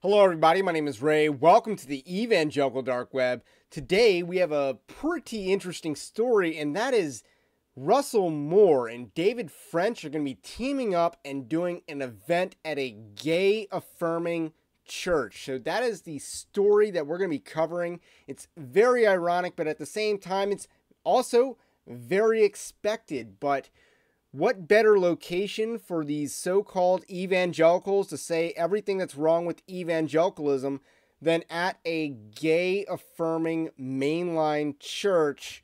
Hello everybody, my name is Ray. Welcome to the Evangelical Dark Web. Today we have a pretty interesting story, and that is Russell Moore and David French are going to be teaming up and doing an event at a gay affirming church. So that is the story that we're going to be covering. It's very ironic, but at the same time it's also very expected. But what better location for these so-called evangelicals to say everything that's wrong with evangelicalism than at a gay affirming mainline church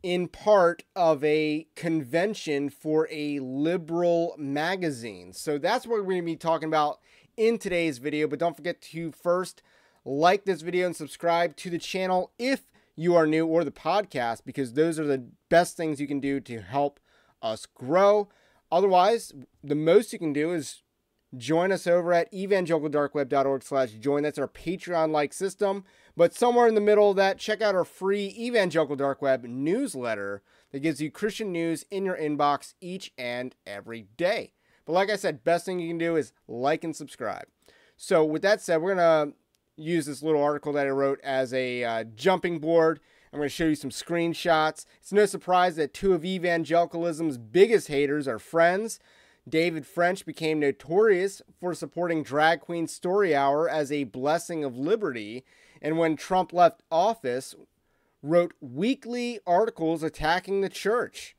in part of a convention for a liberal magazine. So that's what we're going to be talking about in today's video. But don't forget to first like this video and subscribe to the channel if you are new, or the podcast, because those are the best things you can do to help us grow. Otherwise, the most you can do is join us over at evangelicaldarkweb.org/join. That's our Patreon-like system. But somewhere in the middle of that, check out our free Evangelical Dark Web newsletter that gives you Christian news in your inbox each and every day. But like I said, best thing you can do is like and subscribe. So with that said, we're going to use this little article that I wrote as a jumping board. I'm going to show you some screenshots. It's no surprise that two of evangelicalism's biggest haters are friends. David French became notorious for supporting Drag Queen Story Hour as a blessing of liberty, and when Trump left office, wrote weekly articles attacking the church.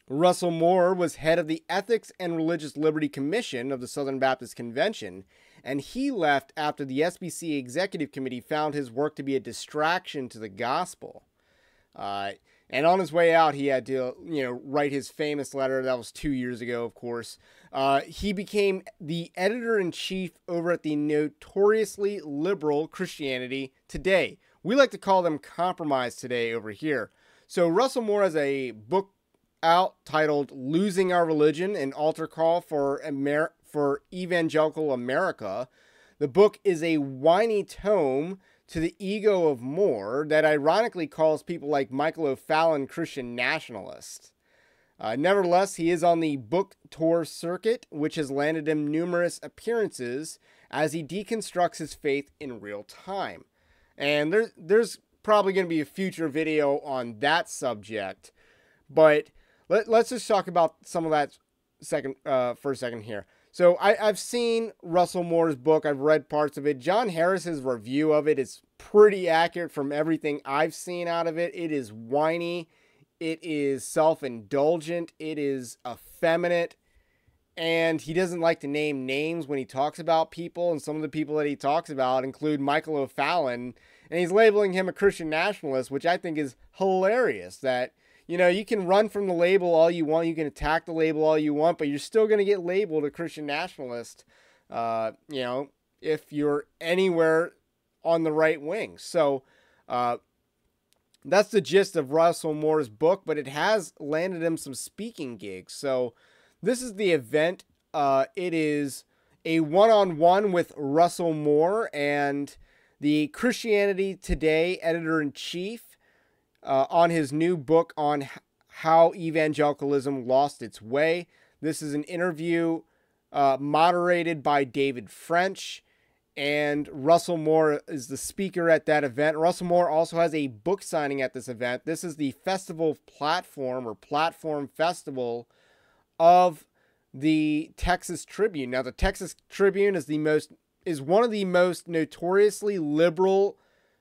Russell Moore was head of the Ethics and Religious Liberty Commission of the Southern Baptist Convention, and he left after the SBC Executive Committee found his work to be a distraction to the gospel. And on his way out, he had to, write his famous letter. That was 2 years ago, of course. He became the editor-in-chief over at the notoriously liberal Christianity Today. We like to call them Compromise Today over here. So Russell Moore has a book out titled Losing Our Religion, an altar call for evangelical America. The book is a whiny tome to the ego of Moore that ironically calls people like Michael O'Fallon Christian nationalists. Nevertheless, he is on the book tour circuit, which has landed him numerous appearances as he deconstructs his faith in real time. And there's probably going to be a future video on that subject, but let's just talk about some of that for a second here. So I've seen Russell Moore's book. I've read parts of it. John Harris's review of it is pretty accurate from everything I've seen out of it. It is whiny. It is self-indulgent. It is effeminate. And he doesn't like to name names when he talks about people. And some of the people that he talks about include Michael O'Fallon. And he's labeling him a Christian nationalist, which I think is hilarious. That you can run from the label all you want. You can attack the label all you want, but you're still going to get labeled a Christian nationalist, if you're anywhere on the right wing. So that's the gist of Russell Moore's book, but it has landed him some speaking gigs. So this is the event. It is a one-on-one with Russell Moore and the Christianity Today editor-in-chief. On his new book on how evangelicalism lost its way. This is an interview moderated by David French, and Russell Moore is the speaker at that event. Russell Moore also has a book signing at this event. This is the festival platform, or platform festival, of the Texas Tribune. Now, the Texas Tribune is one of the most notoriously liberal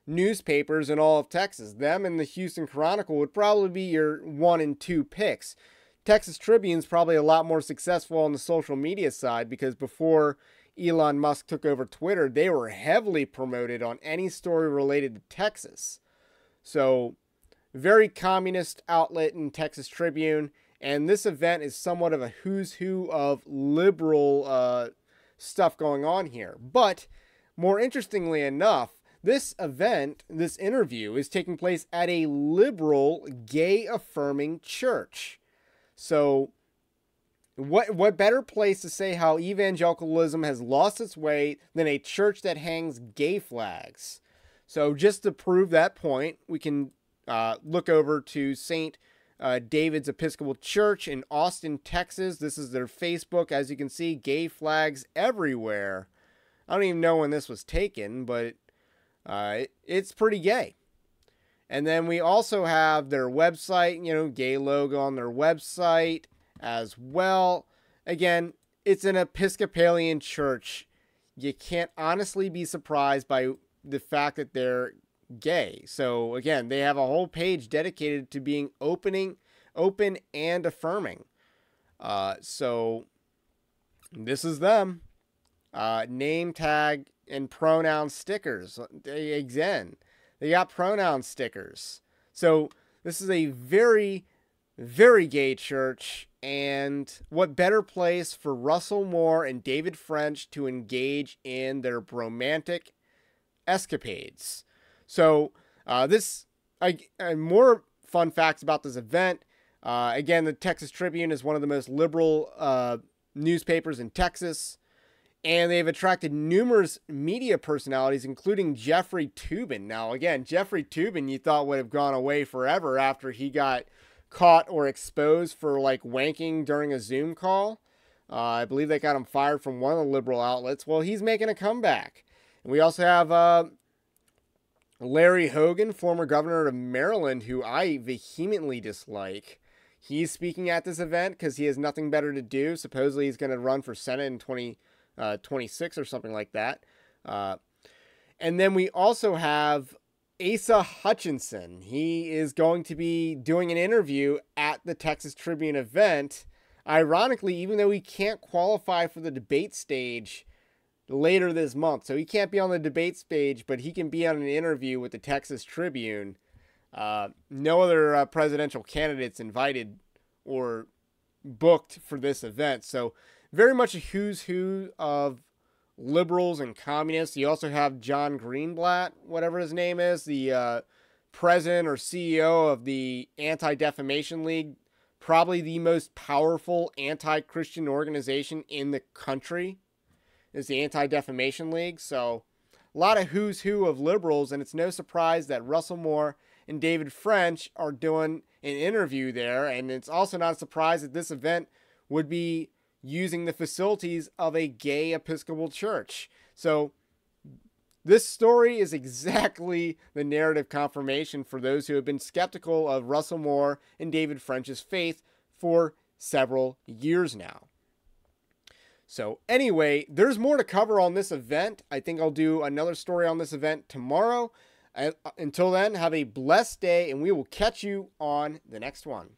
newspapers in all of Texas. Them and the Houston Chronicle would probably be your 1 and 2 picks. Texas Tribune's probably a lot more successful on the social media side, because before Elon Musk took over Twitter, they were heavily promoted on any story related to Texas. So, very communist outlet in Texas Tribune, and this event is somewhat of a who's who of liberal stuff going on here. But more interestingly enough, this event, this interview, is taking place at a liberal, gay-affirming church. So, what better place to say how evangelicalism has lost its way than a church that hangs gay flags? So, just to prove that point, we can look over to St. David's Episcopal Church in Austin, Texas. This is their Facebook. As you can see, gay flags everywhere. I don't even know when this was taken, but it's pretty gay. And then we also have their website, gay logo on their website as well. Again, it's an Episcopalian church. You can't honestly be surprised by the fact that they're gay. So again, they have a whole page dedicated to being open and affirming. So this is them. Name tag and pronoun stickers. Again, they got pronoun stickers. So this is a very, very gay church. And what better place for Russell Moore and David French to engage in their bromantic escapades? So more fun facts about this event. Again, the Texas Tribune is one of the most liberal newspapers in Texas. And they've attracted numerous media personalities, including Jeffrey Toobin. Now, again, Jeffrey Toobin you thought would have gone away forever after he got caught or exposed for wanking during a Zoom call. I believe they got him fired from one of the liberal outlets. Well, he's making a comeback. And we also have Larry Hogan, former governor of Maryland, who I vehemently dislike. He's speaking at this event because he has nothing better to do. Supposedly he's going to run for Senate in 2026 or something like that. And then we also have Asa Hutchinson. He is going to be doing an interview at the Texas Tribune event. Ironically, even though he can't qualify for the debate stage later this month. So he can't be on the debate stage, but he can be on an interview with the Texas Tribune. No other presidential candidates invited or booked for this event. So very much a who's who of liberals and communists. You also have John Greenblatt, whatever his name is, the president or CEO of the Anti-Defamation League, probably the most powerful anti-Christian organization in the country, is the Anti-Defamation League. So a lot of who's who of liberals, and it's no surprise that Russell Moore and David French are doing an interview there, and it's also not a surprise that this event would be using the facilities of a gay Episcopal church. So this story is exactly the narrative confirmation for those who have been skeptical of Russell Moore and David French's faith for several years now. So anyway, there's more to cover on this event. I think I'll do another story on this event tomorrow. Until then, have a blessed day, and we will catch you on the next one.